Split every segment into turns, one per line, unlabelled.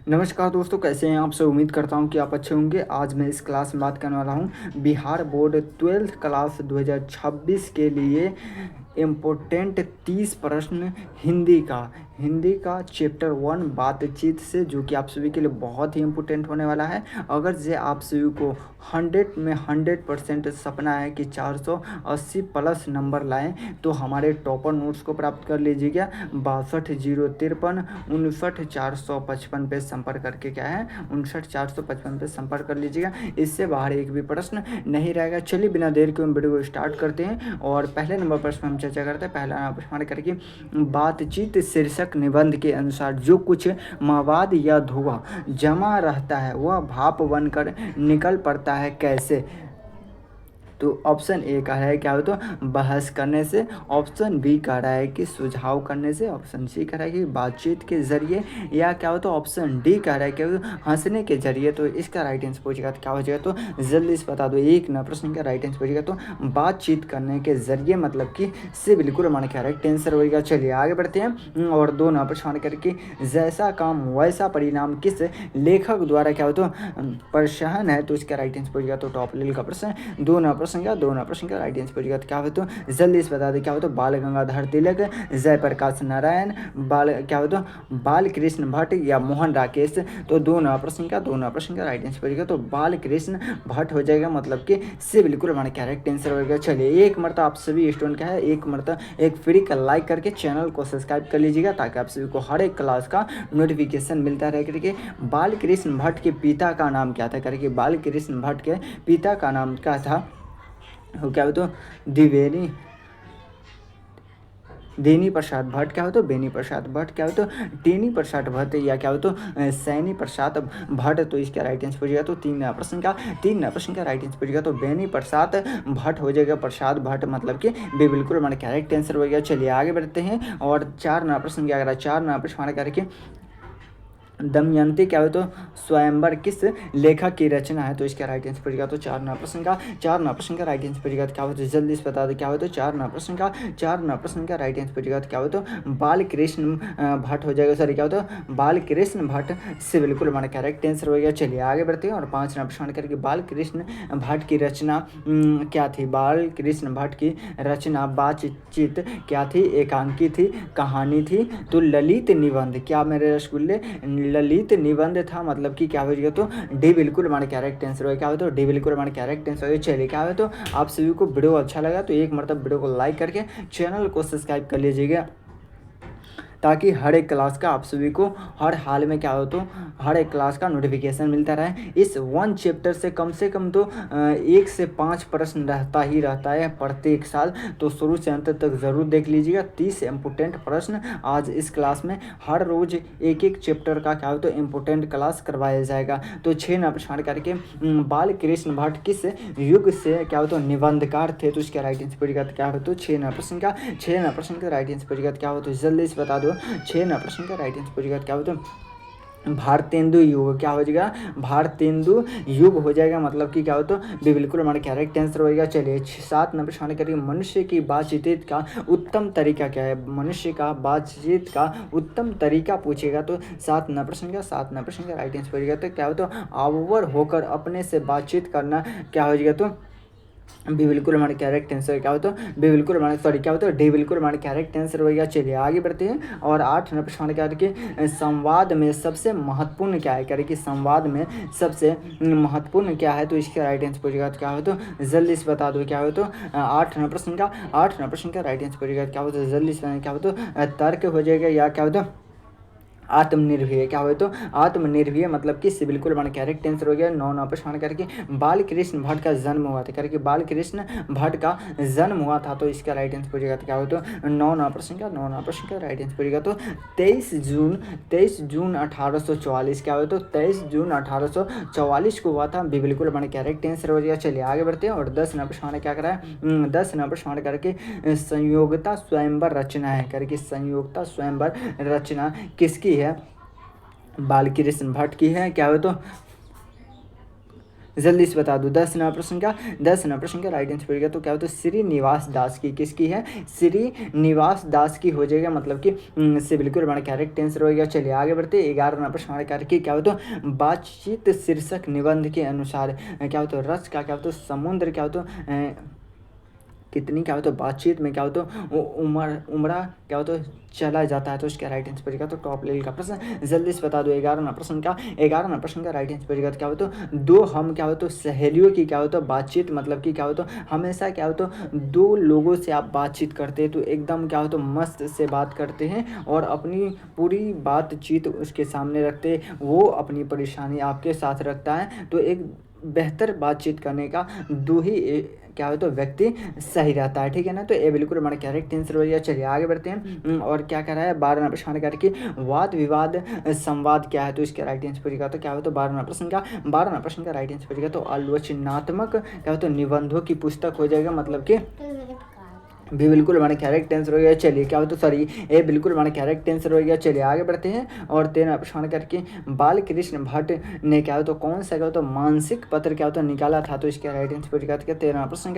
नमस्कार दोस्तों, कैसे हैं आप सब। उम्मीद करता हूं कि आप अच्छे होंगे। आज मैं इस क्लास में बात करने वाला हूं बिहार बोर्ड 12th क्लास 2026 के लिए इम्पोर्टेंट 30 प्रश्न हिंदी का चैप्टर 1 बातचीत से, जो कि आप सभी के लिए बहुत ही इम्पोर्टेंट होने वाला है। अगर जे आप सभी को 100 में 100% सपना है कि 480 प्लस नंबर लाएं, तो हमारे टॉपर नोट्स को प्राप्त कर लीजिएगा। 62 053 59 455 पे संपर्क करके क्या है 59 455 पे संपर्क कर लीजिएगा। इससे बाहर एक भी प्रश्न नहीं रहेगा। चलिए बिना देर के हम वीडियो को स्टार्ट करते हैं और पहले नंबर प्रश्न हम चर्चा करते हैं। पहला प्रश्न करके बातचीत शीर्षक निबंध के अनुसार जो कुछ मवाद या धुआं जमा रहता है वह भाप बनकर निकल पड़ता है कैसे। तो ऑप्शन ए कह रहा है क्या हो तो बहस करने से, ऑप्शन बी कह रहा है कि सुझाव करने से, ऑप्शन सी कह रहा है कि बातचीत के जरिए, या क्या हो तो ऑप्शन डी कह रहा है क्या हो हंसने के जरिए। तो इसका राइट आंसर पूछेगा तो क्या हो जाएगा, तो जल्दी से बता दो। एक ना प्रश्न का राइट आंसर पूछेगा तो बातचीत करने के जरिए मतलब कि से बिल्कुल हमारा क्या राइट आंसर होगा। चलिए आगे बढ़ते हैं और दो ना प्रश्न करके जैसा काम वैसा परिणाम किस लेखक द्वारा क्या हो तो प्रोत्साहन है। तो इसका राइट आंसर पूछेगा तो टॉप लेवल का प्रश्न दो ना प्रश्न का राइट आंसर पूछेगा तो क्या हो तो जल्दी से बता दें क्या हो तो बाल गंगाधर तिलक, जयप्रकाश नारायण, क्या हो तो बाल कृष्ण भट्ट या मोहन राकेश। तो दो ना प्रश्न का राइट आंसर पूछेगा तो बाल कृष्ण भट्ट हो जाएगा, मतलब कि से बिल्कुल हमारा करेक्ट आंसर होगा। चलिए एक मरतबा आप सभी स्टूडेंट का है, एक मरतबा एक फ्री का लाइक करके चैनल को सब्सक्राइब कर लीजिएगा, ताकि आप सभी को हर एक क्लास का नोटिफिकेशन मिलता रहे करके। बाल कृष्ण भट्ट के पिता का नाम क्या था करके, बाल कृष्ण भट्ट के पिता का नाम क्या था, क्या हो तो द्विवेदी देनी प्रसाद भट्ट, क्या हो तो बेनी प्रसाद भट्ट, क्या हो तो टेनी प्रसाद भट्ट, या क्या हो तो सैनी प्रसाद भट्ट। तो इसका राइट आंसर पूछेगा तो तीन प्रश्न का राइट आंसर पूछेगा तो बेनी प्रसाद भट्ट हो जाएगा। प्रसाद भट्ट मतलब कि बिल्कुल हमारा करेक्ट आंसर हो गया। चलिए आगे बढ़ते हैं और चार प्रश्न क्या करा, चार प्रश्न करके दमयंती क्या हो तो स्वयंवर किस लेखक की रचना है। तो इसका राइट आंसर पड़ेगा तो चार नंबर प्रश्न का राइट आंसर पड़ेगा तो क्या हो तो जल्दी से बता दो क्या हो तो चार नंबर प्रश्न का राइट आंसर पड़ेगा तो क्या हो तो बाल कृष्ण भट्ट हो जाएगा। सॉरी क्या हो तो बाल कृष्ण भट्ट से बिल्कुल हमारा करेक्ट आंसर हो गया। चलिए आगे बढ़ते हैं और पाँच नंबर प्रश्न करके बाल कृष्ण भट्ट की रचना क्या थी। बाल कृष्ण भट्ट की रचना बातचीत क्या थी, एकांकी थी, कहानी थी, तो ललित निबंध क्या मेरे रसगुल्ले ललित निबंध था, मतलब कि क्या हो जाएगा तो डी बिल्कुल हमारा करेक्ट आंसर होगा। क्या हो तो डी बिल्कुल हमारा करेक्ट आंसर होगा। चलिए क्या हो तो आप सभी को वीडियो अच्छा लगा तो एक मरतब वीडियो को लाइक करके चैनल को सब्सक्राइब कर लीजिएगा, ताकि हर एक क्लास का आप सभी को हर हाल में क्या हो तो हर एक क्लास का नोटिफिकेशन मिलता रहे। इस वन चैप्टर से कम तो 1 से 5 प्रश्न रहता है प्रत्येक साल। तो शुरू से अंत तक ज़रूर देख लीजिएगा। 30 इम्पोर्टेंट प्रश्न आज इस क्लास में हर रोज़ एक एक चैप्टर का क्या हो तो इम्पोर्टेंट क्लास करवाया जाएगा। तो 6 नंबर प्रश्न करके बाल कृष्ण भट्ट किस युग से क्या हो तो निबंधकार थे। तो इसका राइट आंसर पड़ेगा क्या हो तो 6 नंबर प्रश्न का राइट आंसर पड़ेगा क्या हो तो जल्दी से बता दो। 6 नंबर प्रश्न का राइट आंसर पूछेगा क्या हो तो भारतेंदु युग क्या हो जाएगा, भारतेंदु युग हो जाएगा, मतलब कि क्या हो तो बिल्कुल हमारा करेक्ट आंसर होगा। चलिए 7 नंबर प्रश्न करिए मनुष्य की बातचीत का उत्तम तरीका क्या है। मनुष्य का बातचीत का उत्तम तरीका पूछेगा तो 7 नंबर प्रश्न का राइट आंसर पूछेगा तो क्या हो तो अवर होकर अपने से बातचीत करना क्या हो जाएगा तो बी बिल्कुल हमारे करेक्ट आंसर क्या हो तो बी बिल्कुल हमारे सॉरी क्या हो तो डी बिल्कुल हमारे करेक्ट आंसर होगा। चलिए आगे बढ़ते हैं और 8 नंबर प्रश्न करके संवाद में सबसे महत्वपूर्ण क्या है करके, संवाद में सबसे महत्वपूर्ण क्या है। तो इसका राइट आंसर पूछेगा तो क्या हो तो जल्दी से बता दो क्या हो तो 8 नंबर प्रश्न का राइट आंसर पूछेगा क्या हो तो जल्दी से क्या हो तो तर्क हो जाएगा, या क्या हो तो आत्मनिर्भर क्या हो तो आत्मनिर्भर, मतलब कि बिल्कुल हमारा करेक्ट आंसर हो गया। 9 नंबर प्रश्न करके बाल कृष्ण भट्ट का जन्म हुआ था करके, बाल कृष्ण भट्ट का जन्म हुआ था। तो इसका राइट आंसर पूछेगा तो क्या हो तो 9 नंबर प्रश्न का राइट आंसर पूछेगा तो 23 जून 1844 क्या हो तो 23 जून 1844 को हुआ था। बिल्कुल हमारा करेक्ट आंसर हो गया। चलिए आगे बढ़ते हैं और 10 नंबर प्रश्न क्या करा है 10 नंबर प्रश्न करके संयोगता स्वयंवर रचना है करके, संयोगता स्वयंवर रचना किसकी है। बाल कृष्ण भट्ट की है क्या हो तो जल्दी से बता दो। 10 नंबर प्रश्न का राइट आंसर पड़ेगा तो क्या होता है श्रीनिवास दास की, किसकी है, श्रीनिवास दास की हो जाएगा, मतलब कि से बिल्कुल हमारा करेक्ट आंसर होगा। चलिए आगे बढ़ते हैं। 11 नंबर प्रश्न हमारे कार्य की क्या होता है बातचीत शीर्षक निबंध के अनुसार क्या होता है रस का क्या होता है समुद्र क्या होता है कितनी क्या होता है बातचीत में क्या होता है उमड़ा क्या होता है चला जाता है, तो इसका राइट आंसर पड़ेगा तो टॉप लेवल का प्रश्न जल्दी से बता दो। 11 नंबर प्रश्न का राइट आंसर पड़ेगा तो क्या होता है दो हम क्या होता है सहेलियों की क्या होता है बातचीत, मतलब कि क्या होता है हमेशा क्या होता है दो लोगों से आप बातचीत करते हैं तो एकदम क्या होता है मस्त से बात करते हैं और अपनी पूरी बातचीत उसके सामने रखते हैं, वो अपनी परेशानी आपके साथ रखता है, तो एक बेहतर बातचीत करने का दो ही क्या हो तो व्यक्ति सही रहता है, ठीक है ना। तो ये बिल्कुल हमारा करेक्ट आंसर हो गया। चलिए आगे बढ़ते हैं। और क्या कह रहा है 12 प्रश्न करके वाद विवाद संवाद क्या है, तो इसका राइट आंसर पड़ेगा तो क्या हो तो 12 प्रश्न का राइट आंसर पड़ेगा तो आलोचनात्मक क्या हो तो निबंधों की पुस्तक हो जाएगा, मतलब कि भी बिल्कुल हमारा करेक्ट आंसर हो गया। चलिए क्या हो तो सॉरी ये बिल्कुल हमारा करेक्ट आंसर हो गया। चलिए आगे बढ़ते हैं। और 13 प्रश्न करके बाल कृष्ण भट्ट ने क्या हो तो कौन सा क्या हो तो मानसिक पत्र क्या हो तो निकाला था, तो इसका राइट आंसर पड़ेगा 13 प्रश्न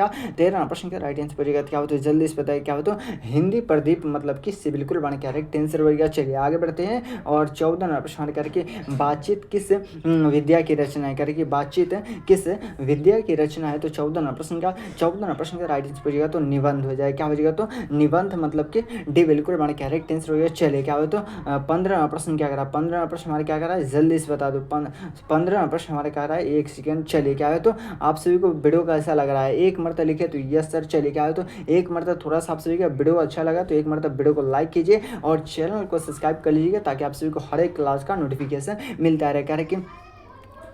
का राइट आंसर पड़ेगा क्या हो तो जल्दी से बताइए क्या हो तो हिंदी प्रदीप, मतलब कि से बिल्कुल हमारा करेक्ट आंसर हो गया। चलिए आगे बढ़ते हैं। और 14 प्रश्न करके बातचीत किस विद्या की रचना है, करके बातचीत किस विद्या की रचना है, तो 14 प्रश्न का राइट आंसर पड़ेगा तो निबंध हो जाएगा, क्या हो जाएगा तो निबंध, मतलब कि डी बिल्कुल हमारा करेक्ट आंसर हो गया। चलिए क्या हो तो 15 प्रश्न क्या करा 15 प्रश्न हमारे क्या करा है जल्दी से बता दो। 15 प्रश्न हमारे कह रहा है 1 सेकेंड। चलिए क्या है तो आप सभी को वीडियो कैसा लग रहा है एक मरतबा लिखे तो यस सर। चलिए क्या है तो एक मरतबा थोड़ा सा आप सभी का वीडियो अच्छा लगा तो एक मरतबा वीडियो को लाइक कीजिए और चैनल को सब्सक्राइब कर लीजिएगा ताकि आप सभी को हर एक क्लास का नोटिफिकेशन मिलता रहे। कह रहे कि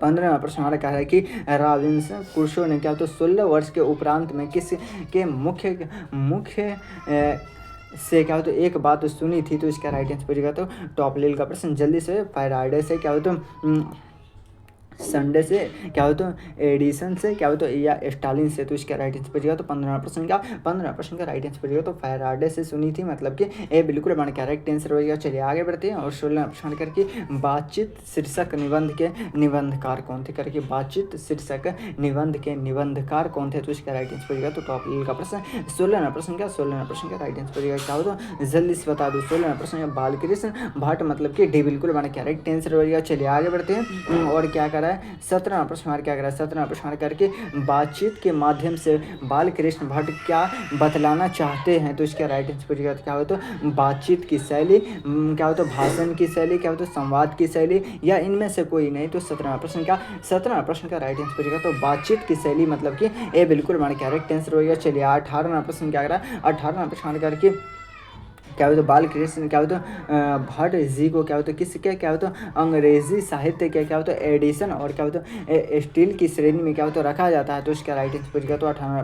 15 प्रश्न हमारा कह रहा है कि रॉबिन्सन क्रूसो ने क्या तो 16 वर्ष के उपरांत में किस के मुख्य से क्या हो तो एक बात सुनी थी, तो इसका राइट आंसर पड़ेगा तो टॉप लेवल का प्रश्न जल्दी से फ्राइडे से क्या हो तो संडे से क्या हो तो एडिसन से क्या हो तो या स्टालिन से, तो इसका राइट आंसर पड़ेगा तो 15 प्रश्न का राइट आंसर पड़ेगा तो फैराडे से सुनी थी, मतलब कि ये बिल्कुल हमारा करेक्ट आंसर होगा। चलिए आगे बढ़ते हैं। और 16 प्रश्न करके बातचीत शीर्षक निबंध के निबंधकार कौन थे, करके बातचीत शीर्षक निबंध के निबंधकार कौन थे, तो इसका राइट आंसर पड़ेगा तो टॉप लेवल का प्रश्न 16 प्रश्न का राइट आंसर पड़ेगा क्या हो तो जल्दी से बता दो। 16 प्रश्न बालकृष्ण भट्ट, मतलब कि डी बिल्कुल हमारा करेक्ट आंसर होगा। चलिए आगे बढ़ते हैं। और क्या करा 17 प्रश्न क्या करा 17 प्रश्न करके बातचीत के माध्यम से बाल कृष्ण भट्ट क्या बतलाना चाहते हैं, तो इसका राइट आंसर पड़ेगा क्या हो तो बातचीत की शैली क्या हो तो भाषण की शैली क्या हो तो संवाद की शैली या इनमें से कोई नहीं, तो 17 प्रश्न का राइट आंसर पड़ेगा तो बातचीत की शैली, मतलब कि ये बिल्कुल हमारा करेक्ट आंसर होगा। चलिए 18 प्रश्न क्या करा 18 प्रश्न करके क्या होता है बाल कृष्ण क्या होता है भट्ट जी को क्या होता है किसके क्या होता है अंग्रेजी साहित्य के क्या होता है एडिशन और क्या होता है स्टील की श्रेणी में क्या होता है रखा जाता है, तो इसका राइट आंसर पड़ेगा तो 18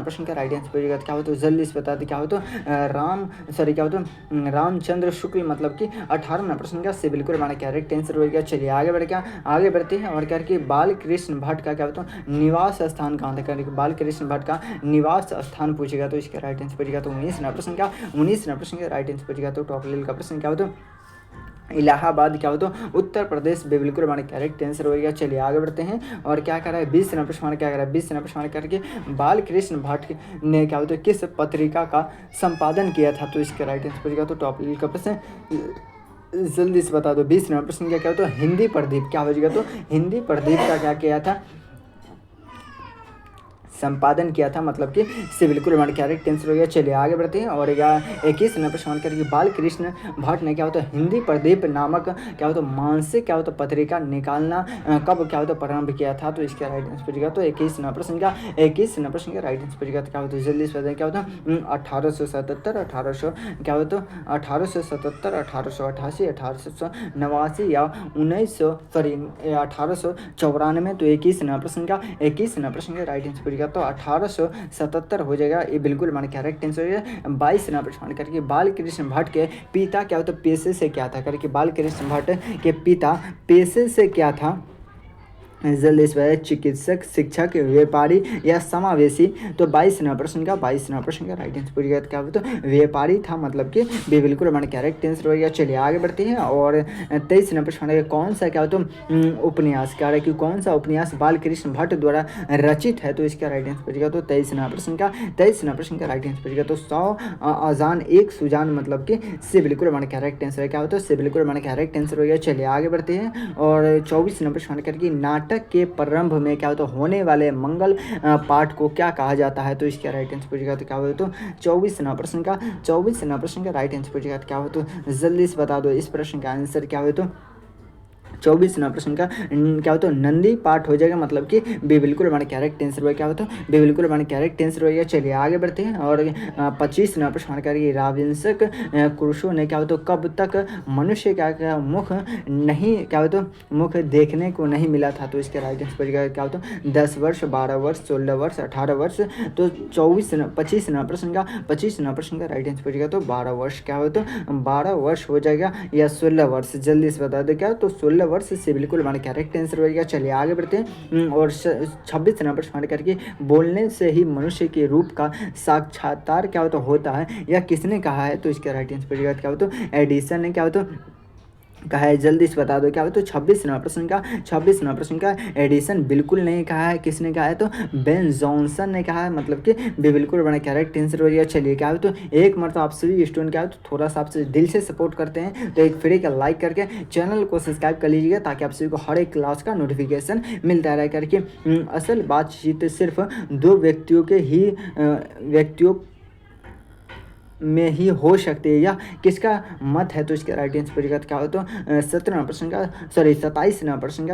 प्रश्न का राइट आंसर पड़ेगा क्या होता है जल्दी से बता दें क्या होता है क्या होता है रामचंद्र शुक्ल, मतलब कि 18 प्रश्न का से बिल्कुल हमारा करेक्ट आंसर हो गया। चलिए आगे बढ़ते हैं। और करके बाल कृष्ण भट्ट का क्या होता है निवास स्थान कहाँ था, करके बाल कृष्ण भट्ट का निवास स्थान पूछेगा, तो इसका राइट आंसर पड़ेगा तो 19 प्रश्न का राइट आंसर पड़ेगा तो टॉप लेवल का प्रश्न क्या होता है इलाहाबाद क्या हो तो उत्तर प्रदेश बिल्कुल हमारा करेक्ट आंसर होगा। चलिए आगे बढ़ते हैं। और क्या कर रहा है 20 प्रश्न क्या कर रहा है 20 प्रश्न करके बाल कृष्ण भट्ट ने क्या होता है किस पत्रिका का संपादन किया था, तो इसका राइट आंसर पड़ेगा तो टॉप लेवल का प्रश्न जल्दी से बता दो। 20 प्रश्न क्या होता है हिंदी प्रदीप क्या हो जाएगा तो हिंदी प्रदीप का क्या किया था संपादन किया था, मतलब कि से बिल्कुल हमारे करेक्ट आंसर हो गया। चलिए आगे बढ़ते हैं। और 21 प्रश्न करके बाल कृष्ण भट्ट ने क्या होता है हिंदी प्रदीप नामक क्या होता है मानसिक क्या होता है पत्रिका निकालना कब क्या होता है प्रारंभ किया था, तो इसका राइट आंसर पड़ेगा तो 21 प्रश्न का राइट आंसर पड़ेगा तो क्या होता है जल्दी से बताएं क्या होता है 1877 1888 1889 या 1894, तो 21 प्रश्न का राइट आंसर पड़ेगा तो 1877 हो जाएगा, ये बिल्कुल हमारा करेक्ट आंसर हो जाएगा। 22 प्रश्न करके बाल कृष्ण भट्ट के पिता क्या होता पेशे से क्या था, करके बाल कृष्ण भट्ट के पिता पेशे से क्या था, जल्दी से चिकित्सक, शिक्षक, व्यापारी या समावेशी। तो 22 नंबर प्रश्न का राइट आंसर पूछेगा तो क्या होता है, तो व्यापारी था, मतलब कि बी बिल्कुल हमारा करेक्ट आंसर होगा। चलिए आगे बढ़ते हैं। और 23 नंबर प्रश्न का कौन सा क्या होता है उपन्यास, कह रहा है कि कौन सा उपन्यास बाल कृष्ण भट्ट द्वारा रचित है, तो इसका राइट आंसर पूछेगा तो 23 नंबर प्रश्न का राइट आंसर पूछेगा तो 100 अजान एक सुजान, मतलब कि से बिल्कुल हमारा करेक्ट आंसर है। क्या होता है, से बिल्कुल हमारा करेक्ट आंसर हो गया। चलिए आगे बढ़ते हैं। और 24 नंबर प्रश्न करके नाटक के प्रारंभ में क्या होता है होने वाले मंगल पाठ को क्या कहा जाता है, तो इसका राइट आंसर पूछेगा तो क्या होगा, तो 24 नंबर प्रश्न का राइट आंसर पूछेगा तो क्या हो, तो जल्दी से बता दो इस प्रश्न का आंसर क्या हो, तो 24 नंबर प्रश्न का क्या होता है नंदी पाठ हो जाएगा, मतलब कि बी बिल्कुल हमारा करेक्ट आंसर हुआ। क्या होता है, बी बिल्कुल हमारा करेक्ट आंसर होगा। चलिए आगे बढ़ते हैं। और 25 नंबर प्रश्न करिए राविंसक क्रूसो ने क्या होता है कब तक मनुष्य क्या मुख नहीं, क्या होता है मुख देखने को नहीं मिला था, तो इसके राइट आंसर पड़ेगा क्या होता है 10 वर्ष, 12 वर्ष, 16 वर्ष, 18 वर्ष। तो 25 नंबर प्रश्न का राइट आंसर पड़ेगा तो 12 वर्ष। क्या होता है 12 वर्ष हो जाएगा या 16 वर्ष, जल्दी से बता दो क्या, तो 16 वर्ष से बिल्कुल हमारा करेक्ट आंसर होगा। चलिए आगे बढ़ते हैं। और 26 नंबर प्रश्न करके बोलने से ही मनुष्य के रूप का साक्षात्कार क्या होता है या किसने कहा है, तो इसका राइट आंसर पड़ेगा क्या होता है एडिसन ने क्या होता है कहा है। जल्दी से बता दो क्या हो, तो 26 नंबर प्रश्न का एडिसन बिल्कुल नहीं कहा है, किसने कहा है, तो बेन जॉनसन ने कहा है, मतलब कि बिल्कुल बड़ा करेक्ट आंसर हो गया। चलिए क्या हो, तो एक मरतबा आप सभी स्टूडेंट क्या हो तो थोड़ा सा आपसे दिल से सपोर्ट करते हैं, तो एक फ्री का लाइक करके चैनल को सब्सक्राइब कर लीजिएगा, ताकि आप सभी को हर एक क्लास का नोटिफिकेशन मिलता रहे करके। असल बातचीत सिर्फ दो व्यक्तियों में ही हो सकती है, या किसका मत है, तो इसका राइट आंसर पूछेगा तो क्या हो, तो 27 नंबर प्रश्न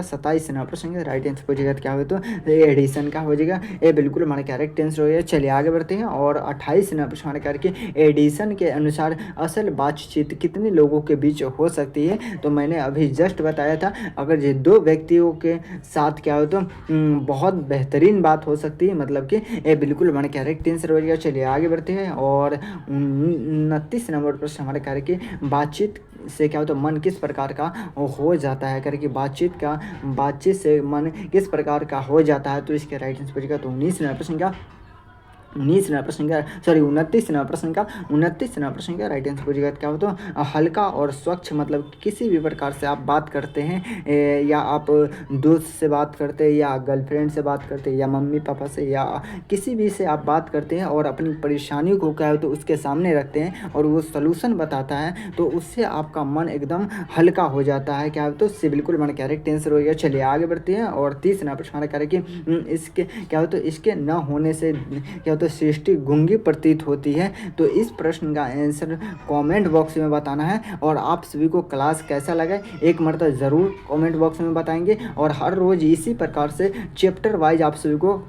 का राइट आंसर पूछेगा तो क्या हो, तो एडिसन का हो जाएगा। ये बिल्कुल हमारा करेक्ट आंसर हो गया। चलिए आगे बढ़ते हैं। और 28 नंबर प्रश्न करके एडिसन के अनुसार असल बातचीत कितने लोगों के बीच हो सकती है, तो मैंने अभी जस्ट बताया था, अगर ये दो व्यक्तियों के साथ क्या हो, तो बहुत बेहतरीन बात हो सकती है, मतलब कि ये बिल्कुल हमारा करेक्ट आंसर हो गया। चलिए आगे बढ़ते हैं। और 29 नंबर प्रश्न हमारे कार्य की बातचीत से क्या होता है मन किस प्रकार का हो जाता है, करके बातचीत से मन किस प्रकार का हो जाता है, तो इसके राइट आंसर पूछेगा तो 29 नंबर प्रश्न का राइट आंसर पूछेगा क्या हो, तो हल्का और स्वच्छ, मतलब किसी भी प्रकार से आप बात करते हैं या आप दोस्त से बात करते हैं या गर्लफ्रेंड से बात करते हैं या मम्मी पापा से या किसी भी से आप बात करते हैं और अपनी परेशानी को क्या हो तो उसके सामने रखते हैं और वो सलूशन बताता है, तो उससे आपका मन एकदम हल्का हो जाता है। क्या हो, तो इससे बिल्कुल हमारा करेक्ट आंसर हो गया। चलिए आगे बढ़ते हैं। और 30 नंबर प्रश्न हमारा करें कि इसके क्या हो, तो इसके न होने से क्या तो सृष्टि गूंगी प्रतीत होती है, तो इस प्रश्न का आंसर कमेंट बॉक्स में बताना है। और आप सभी को क्लास कैसा लगा एक मरतबा ज़रूर कमेंट बॉक्स में बताएंगे। और हर रोज़ इसी प्रकार से चैप्टर वाइज आप सभी को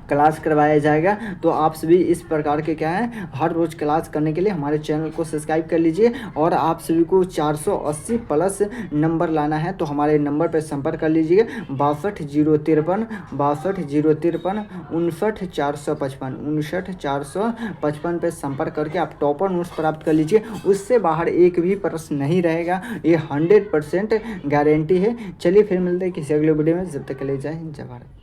क्लास करवाया जाएगा, तो आप सभी इस प्रकार के क्या है हर रोज़ क्लास करने के लिए हमारे चैनल को सब्सक्राइब कर लीजिए। और आप सभी को 480 प्लस नंबर लाना है, तो हमारे नंबर पर संपर्क कर लीजिए 62 053 59 455 पे संपर्क करके आप टॉपर नोट्स प्राप्त कर लीजिए। उससे बाहर एक भी प्रश्न नहीं रहेगा, ये 100% गारंटी है। चलिए फिर मिलते हैं किसी अगले वीडियो में, जब तक के लिए जय हिंद जय भारत।